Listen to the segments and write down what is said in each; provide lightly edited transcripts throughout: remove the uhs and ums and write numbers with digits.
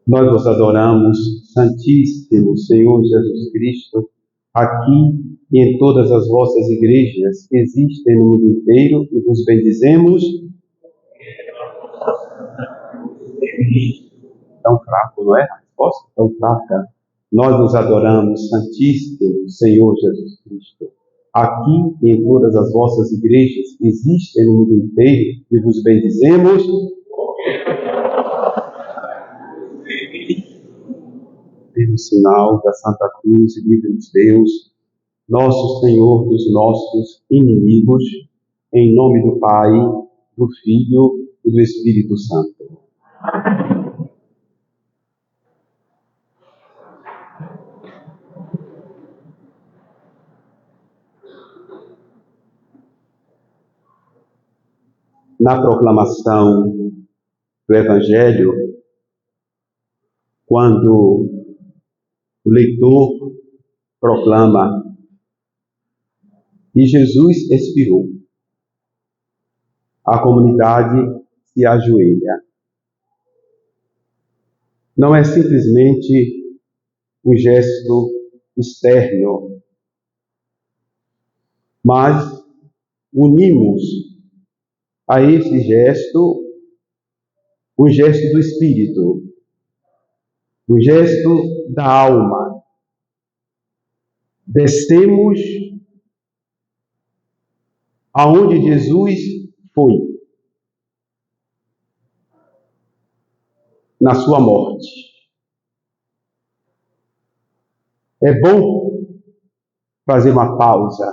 Nós vos adoramos, Santíssimo Senhor Jesus Cristo, aqui e em todas as vossas igrejas que existem no mundo inteiro, e vos bendizemos. Tão fraco, não é? A resposta tão fraca. Nós vos adoramos, Santíssimo Senhor Jesus Cristo, aqui e em todas as vossas igrejas que existem no mundo inteiro, e vos bendizemos. Pelo sinal da Santa Cruz, livre-nos Deus, nosso Senhor dos nossos inimigos, em nome do Pai, do Filho e do Espírito Santo. Na proclamação do Evangelho, quando o leitor proclama e Jesus expirou, a comunidade se ajoelha. Não é simplesmente um gesto externo, mas unimos a esse gesto o gesto do Espírito, o gesto da alma. Descemos aonde Jesus foi, na sua morte. É bom fazer uma pausa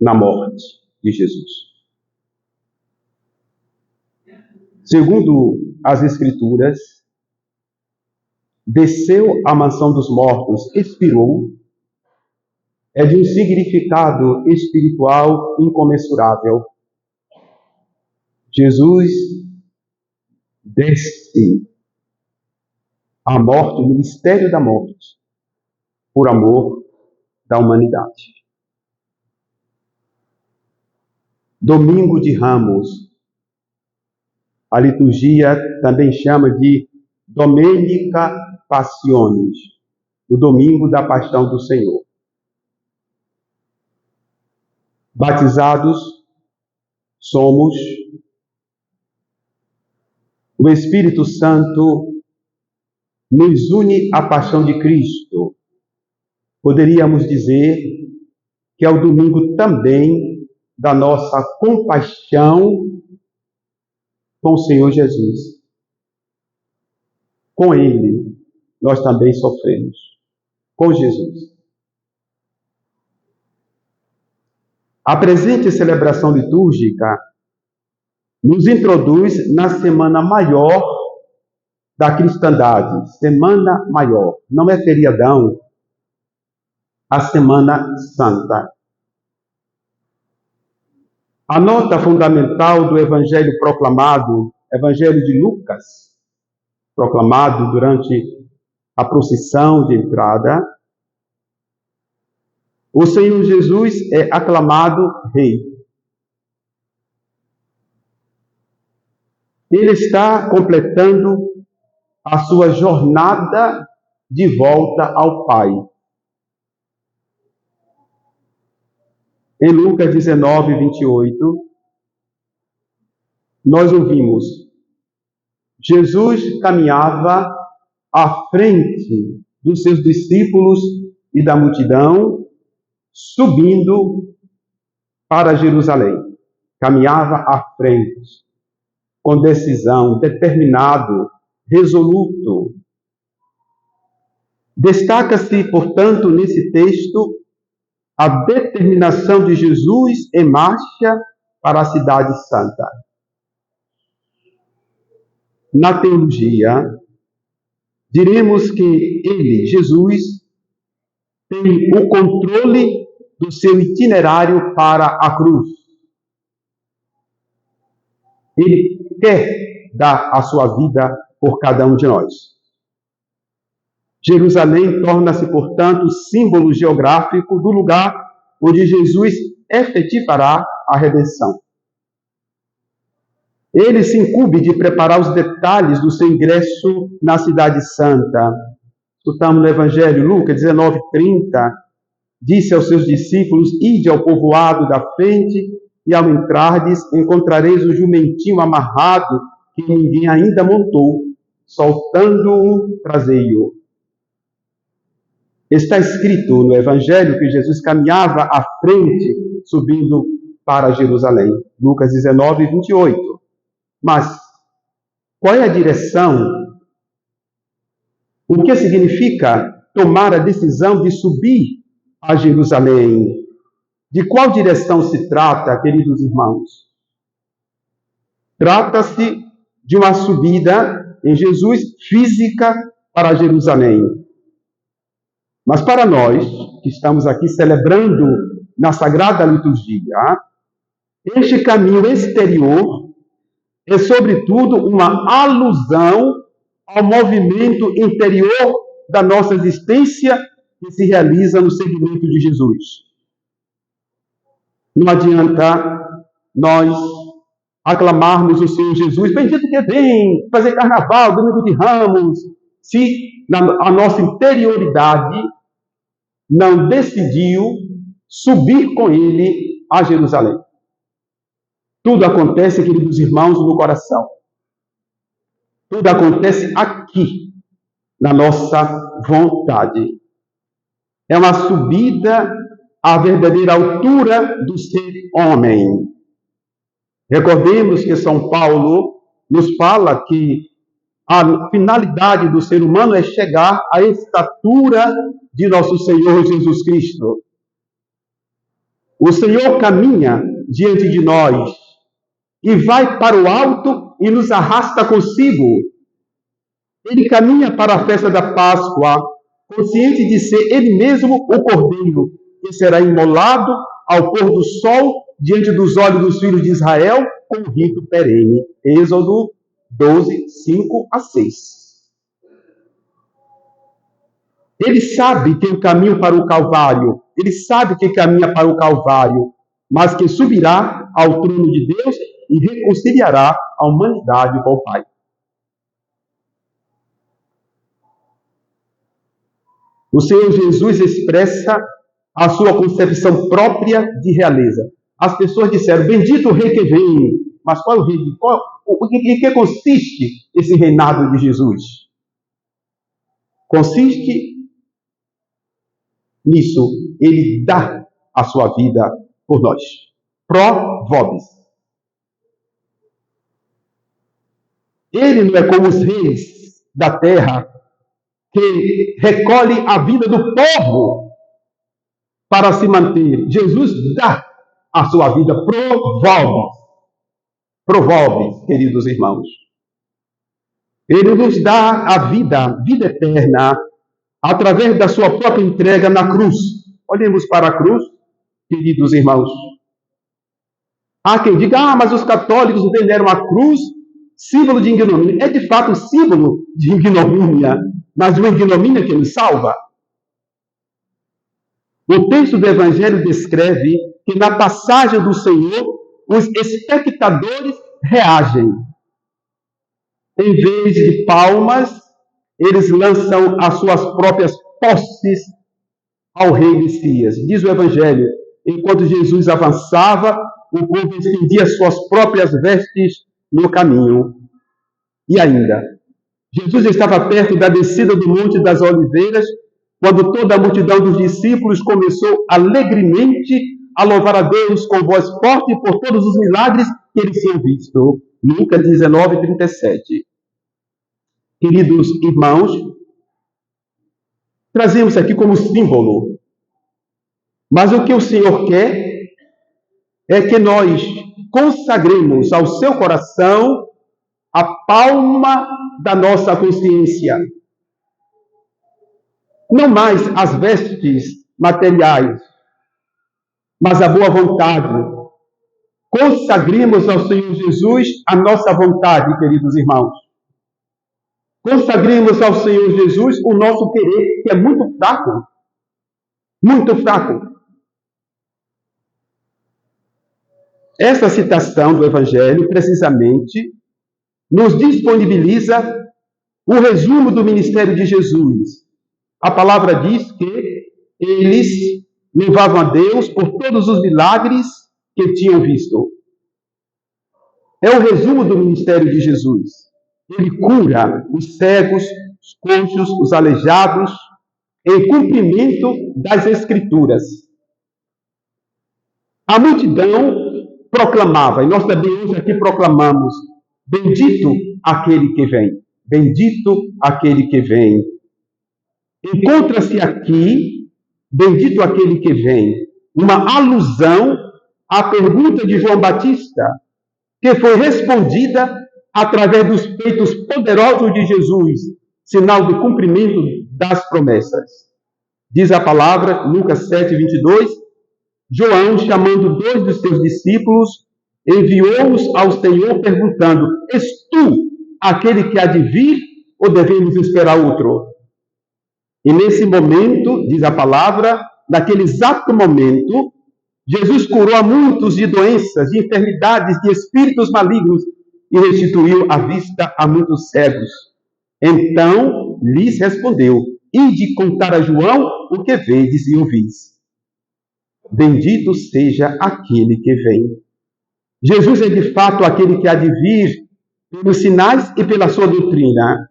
na morte de Jesus. Segundo as Escrituras, desceu à mansão dos mortos, expirou, é de um significado espiritual incomensurável. Jesus desce à morte, no mistério da morte, por amor da humanidade. Domingo de Ramos, a liturgia também chama de Domenica Passionis, o domingo da paixão do Senhor. Batizados somos, o Espírito Santo nos une à paixão de Cristo. Poderíamos dizer que é o domingo também da nossa compaixão com o Senhor Jesus. Com Ele, nós também sofremos. Com Jesus. A presente celebração litúrgica nos introduz na Semana Maior da cristandade. Semana Maior. Não é feriadão. A Semana Santa. A nota fundamental do Evangelho proclamado, Evangelho de Lucas, proclamado durante a procissão de entrada, o Senhor Jesus é aclamado Rei. Ele está completando a sua jornada de volta ao Pai. Em Lucas 19, 28, nós ouvimos: Jesus caminhava à frente dos seus discípulos e da multidão, subindo para Jerusalém. Caminhava à frente, com decisão, determinado, resoluto. Destaca-se, portanto, nesse texto, a determinação de Jesus em marcha para a cidade santa. Na teologia, diremos que ele, Jesus, tem o controle do seu itinerário para a cruz. Ele quer dar a sua vida por cada um de nós. Jerusalém torna-se, portanto, símbolo geográfico do lugar onde Jesus efetivará a redenção. Ele se incumbe de preparar os detalhes do seu ingresso na Cidade Santa. Escutamos no Evangelho, Lucas 19:30, disse aos seus discípulos: ide ao povoado da frente, e ao entrardes, encontrareis o jumentinho amarrado, que ninguém ainda montou, soltando-o, trazei-o. Está escrito no Evangelho que Jesus caminhava à frente, subindo para Jerusalém. Lucas 19:28. Mas qual é a direção? O que significa tomar a decisão de subir a Jerusalém? De qual direção se trata, queridos irmãos? Trata-se de uma subida em Jesus física para Jerusalém. Mas para nós, que estamos aqui celebrando na Sagrada Liturgia, este caminho exterior é, sobretudo, uma alusão ao movimento interior da nossa existência que se realiza no seguimento de Jesus. Não adianta nós aclamarmos o Senhor Jesus, bendito que vem, fazer carnaval, domingo de Ramos, se a nossa interioridade não decidiu subir com ele a Jerusalém. Tudo acontece, queridos irmãos, no coração. Tudo acontece aqui, na nossa vontade. É uma subida à verdadeira altura do ser homem. Recordemos que São Paulo nos fala que a finalidade do ser humano é chegar à estatura de nosso Senhor Jesus Cristo. O Senhor caminha diante de nós e vai para o alto e nos arrasta consigo. Ele caminha para a festa da Páscoa, consciente de ser ele mesmo o Cordeiro, que será imolado ao pôr do sol diante dos olhos dos filhos de Israel, com o rito perene. Êxodo 12, 5-6. Ele sabe que o caminho para o Calvário, ele sabe que caminha para o Calvário, mas que subirá ao trono de Deus e reconciliará a humanidade com o Pai. O Senhor Jesus expressa a sua concepção própria de realeza. As pessoas disseram, bendito o rei que vem. Mas qual é o rei? Em que consiste esse reinado de Jesus? Consiste nisso. Ele dá a sua vida por nós. Pro vobis. Ele não é como os reis da terra que recolhe a vida do povo para se manter. Jesus dá a sua vida pro vobis, queridos irmãos. Ele nos dá a vida eterna, através da sua própria entrega na cruz. Olhemos para a cruz, queridos irmãos. Há quem diga, mas os católicos veneram a cruz, símbolo de ignomínia. É de fato um símbolo de ignomínia, mas uma ignomínia que nos salva. O texto do Evangelho descreve que na passagem do Senhor, os espectadores reagem. Em vez de palmas, eles lançam as suas próprias posses ao rei Messias. Diz o Evangelho, enquanto Jesus avançava, o povo estendia suas próprias vestes no caminho. E ainda, Jesus estava perto da descida do Monte das Oliveiras, quando toda a multidão dos discípulos começou alegremente a louvar a Deus com voz forte por todos os milagres que eles tinham visto. Lucas 19:37. Queridos irmãos, trazemos aqui como símbolo, mas o que o Senhor quer é que nós consagremos ao seu coração a palma da nossa consciência. Não mais as vestes materiais, mas a boa vontade. Consagremos ao Senhor Jesus a nossa vontade, queridos irmãos. Consagremos ao Senhor Jesus o nosso querer, que é muito fraco. Muito fraco. Essa citação do Evangelho, precisamente, nos disponibiliza o resumo do ministério de Jesus. A palavra diz que eles louvavam a Deus por todos os milagres que tinham visto. É o resumo do ministério de Jesus. Ele cura os cegos, os coxos, os aleijados, em cumprimento das Escrituras. A multidão proclamava, e nós também hoje aqui proclamamos, bendito aquele que vem, bendito aquele que vem. Encontra-se aqui, bendito aquele que vem, uma alusão à pergunta de João Batista, que foi respondida através dos feitos poderosos de Jesus, sinal do cumprimento das promessas. Diz a palavra, Lucas 7, 22, João, chamando 2 dos seus discípulos, enviou-os ao Senhor perguntando: és tu aquele que há de vir ou devemos esperar outro? E nesse momento, diz a palavra, naquele exato momento, Jesus curou a muitos de doenças, de enfermidades, de espíritos malignos e restituiu a vista a muitos cegos. Então lhes respondeu: ide contar a João o que vedes e ouvis. Bendito seja aquele que vem. Jesus é de fato aquele que há de vir pelos sinais e pela sua doutrina.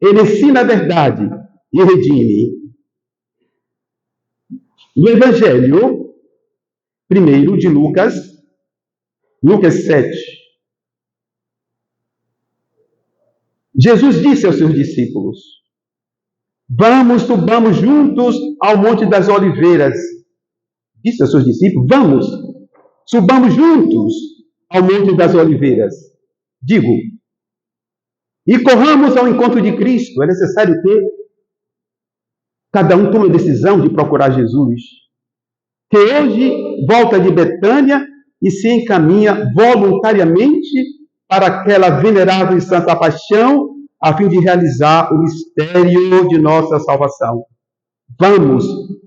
Ele ensina a verdade e redime. No Evangelho, primeiro de Lucas 7. Jesus disse aos seus discípulos: subamos juntos ao Monte das Oliveiras. Disse aos seus discípulos: subamos juntos ao Monte das Oliveiras. Digo, e corramos ao encontro de Cristo. É necessário que cada um tome a decisão de procurar Jesus, que hoje volta de Betânia e se encaminha voluntariamente para aquela venerável e santa paixão, a fim de realizar o mistério de nossa salvação.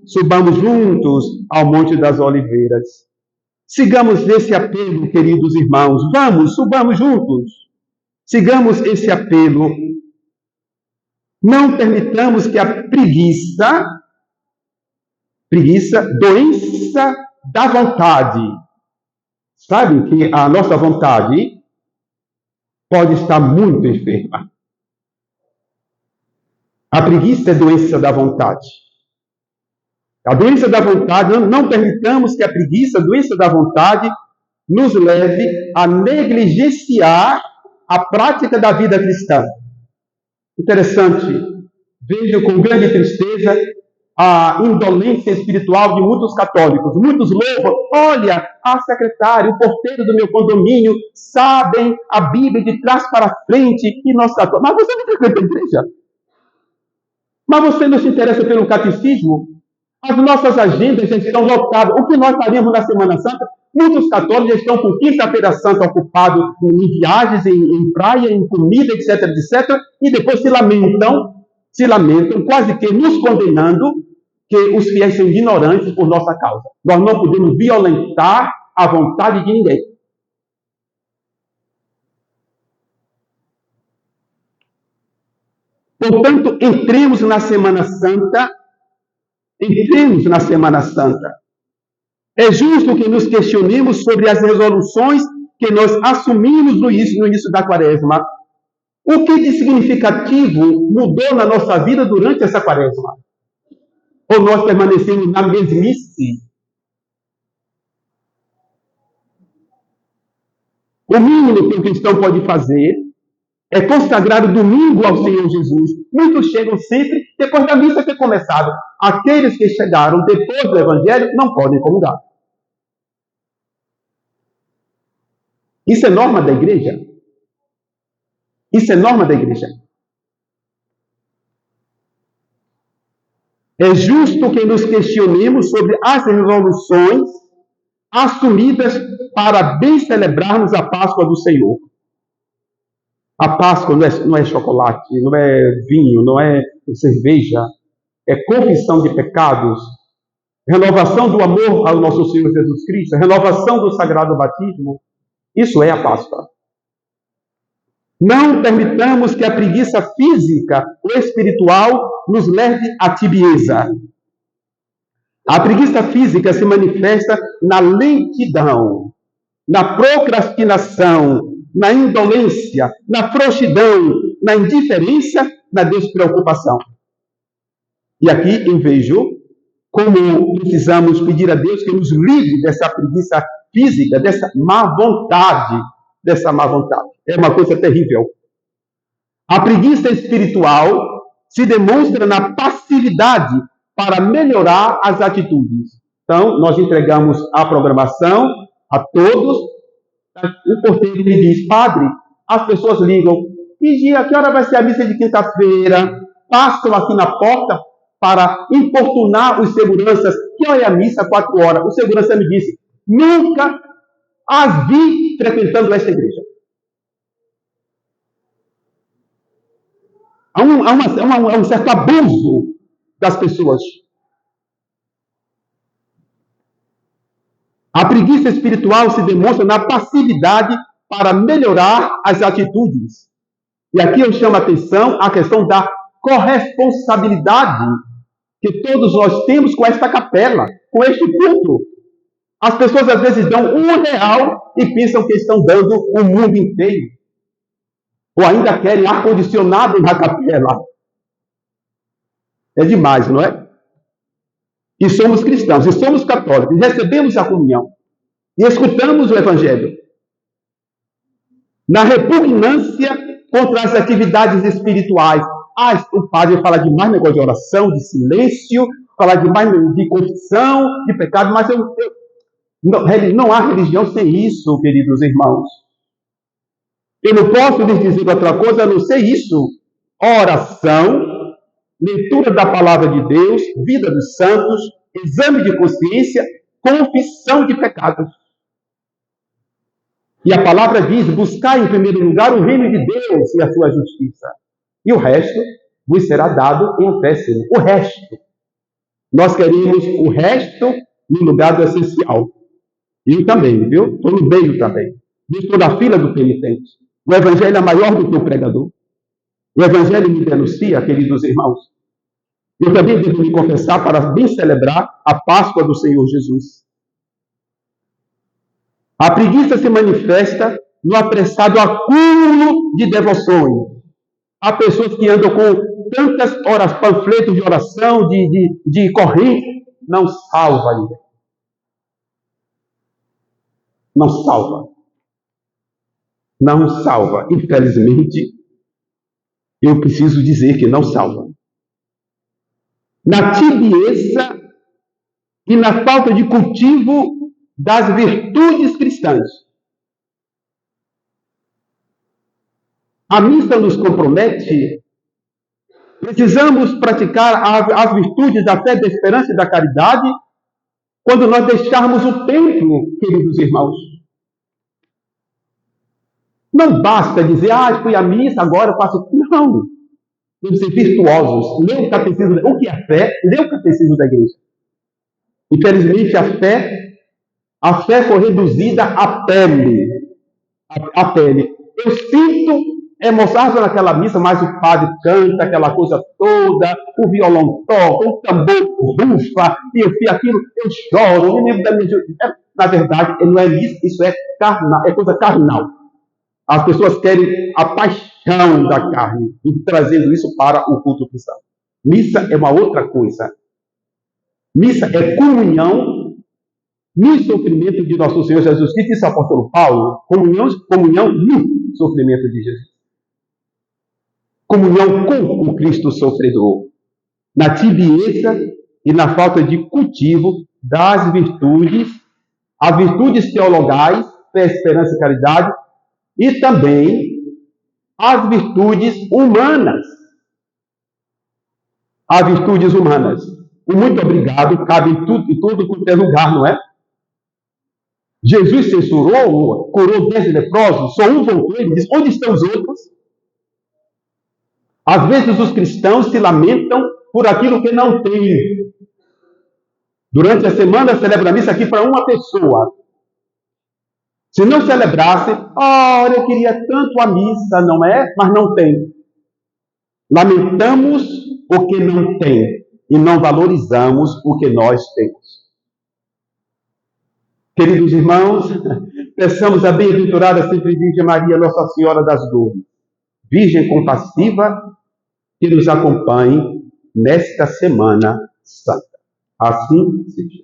Subamos juntos ao Monte das Oliveiras. Sigamos esse apelo, queridos irmãos. Subamos juntos. Sigamos esse apelo. Não permitamos que a preguiça, doença da vontade. Sabe que a nossa vontade pode estar muito enferma. A preguiça é doença da vontade. A doença da vontade, não permitamos que a preguiça, a doença da vontade, nos leve a negligenciar a prática da vida cristã. Interessante, vejo com grande tristeza a indolência espiritual de muitos católicos. Muitos louvam: olha, a secretária, o porteiro do meu condomínio sabem a Bíblia de trás para frente e nós católicos. Mas você não frequenta a igreja? Mas você não se interessa pelo catecismo? As nossas agendas já estão lotadas. O que nós faríamos na Semana Santa? Muitos católicos já estão com Quinta-feira Santa ocupados em viagens, em praia, em comida, etc, etc. E depois se lamentam, quase que nos condenando, que os fiéis são ignorantes por nossa causa. Nós não podemos violentar a vontade de ninguém. Portanto, entremos na Semana Santa. É justo que nos questionemos sobre as resoluções que nós assumimos no início da Quaresma. O que de significativo mudou na nossa vida durante essa Quaresma? Ou nós permanecemos na mesmice? O mínimo que o cristão pode fazer é consagrar o domingo ao Senhor Jesus. Muitos chegam sempre depois da missa ter começado. Aqueles que chegaram depois do Evangelho não podem comungar. Isso é norma da igreja? É justo que nos questionemos sobre as resoluções assumidas para bem celebrarmos a Páscoa do Senhor. A Páscoa não é chocolate, não é vinho, não é cerveja, é confissão de pecados, renovação do amor ao nosso Senhor Jesus Cristo, renovação do sagrado batismo. Isso é a Páscoa. Não permitamos que a preguiça física ou espiritual nos leve à tibieza. A preguiça física se manifesta na lentidão, na procrastinação, na indolência, na frouxidão, na indiferença, na despreocupação. E aqui eu vejo como precisamos pedir a Deus que nos livre dessa preguiça física, dessa má vontade. É uma coisa terrível. A preguiça espiritual se demonstra na passividade para melhorar as atitudes. Então, nós entregamos a programação a todos. O porteiro me diz: padre, as pessoas ligam, que hora vai ser a missa de quinta-feira? Passam aqui na porta para importunar os seguranças. Que hora é a missa? 4 horas. O segurança me disse: nunca as vi frequentando esta igreja. Há um certo abuso das pessoas. A preguiça espiritual se demonstra na passividade para melhorar as atitudes. E aqui eu chamo a atenção a questão da corresponsabilidade que todos nós temos com esta capela, com este culto. As pessoas às vezes dão R$1 e pensam que estão dando o mundo inteiro. Ou ainda querem ar-condicionado na capela. É demais, não é? E somos cristãos, e somos católicos, e recebemos a comunhão, e escutamos o Evangelho. Na repugnância contra as atividades espirituais. O padre fala demais negócio de oração, de silêncio, fala demais de confissão, de pecado, mas não há religião sem isso, queridos irmãos. Eu não posso lhes dizer outra coisa a não ser isso. Oração, leitura da palavra de Deus, vida dos santos, exame de consciência, confissão de pecados. E a palavra diz: buscai em primeiro lugar o reino de Deus e a sua justiça. E o resto vos será dado em acréscimo. O resto. Nós queremos o resto no lugar do essencial. Eu também, viu? Estou no meio também. Estou na fila do penitente. O evangelho é maior do que o pregador. O evangelho me denuncia, queridos irmãos. Eu também devo me confessar para bem celebrar a Páscoa do Senhor Jesus. A preguiça se manifesta no apressado acúmulo de devoções. Há pessoas que andam com tantas horas, panfletos de oração, de corrente, não salva ninguém. Não salva. Não salva. Infelizmente, eu preciso dizer que não salva. Na tibieza e na falta de cultivo das virtudes cristãs. A missa nos compromete. Precisamos praticar as virtudes da fé, da esperança e da caridade quando nós deixarmos o templo, queridos irmãos. Não basta dizer: fui à missa, agora eu faço. Não. Temos que ser virtuosos. Lê o catecismo. O que é fé? Lê o catecismo da igreja. Infelizmente, a fé foi reduzida à pele. A pele. Eu sinto emoção naquela missa, mas o padre canta aquela coisa toda, o violão toca, o tambor rufa, e eu fiz aquilo, eu choro, eu me lembro da minha... Na verdade, não é missa, isso é carnal, é coisa carnal. As pessoas querem a paixão da carne, e trazendo isso para o culto cristão. Missa é uma outra coisa. Missa é comunhão no sofrimento de nosso Senhor Jesus Cristo. Isso é o apóstolo Paulo. Comunhão no sofrimento de Jesus. Comunhão com o Cristo sofredor. Na tibieza e na falta de cultivo das virtudes, as virtudes teologais, fé, esperança e caridade, e também as virtudes humanas. As virtudes humanas. O muito obrigado cabe em tudo quanto é lugar, não é? Jesus censurou, curou 10 leprosos, só um voltou, ele diz: onde estão os outros? Às vezes os cristãos se lamentam por aquilo que não têm. Durante a semana celebra a missa aqui para uma pessoa. Se não celebrasse, ora, eu queria tanto a missa, não é? Mas não tem. Lamentamos o que não tem e não valorizamos o que nós temos. Queridos irmãos, peçamos a bem-aventurada Sempre Virgem Maria, Nossa Senhora das Dores, Virgem compassiva, que nos acompanhe nesta Semana Santa. Assim seja.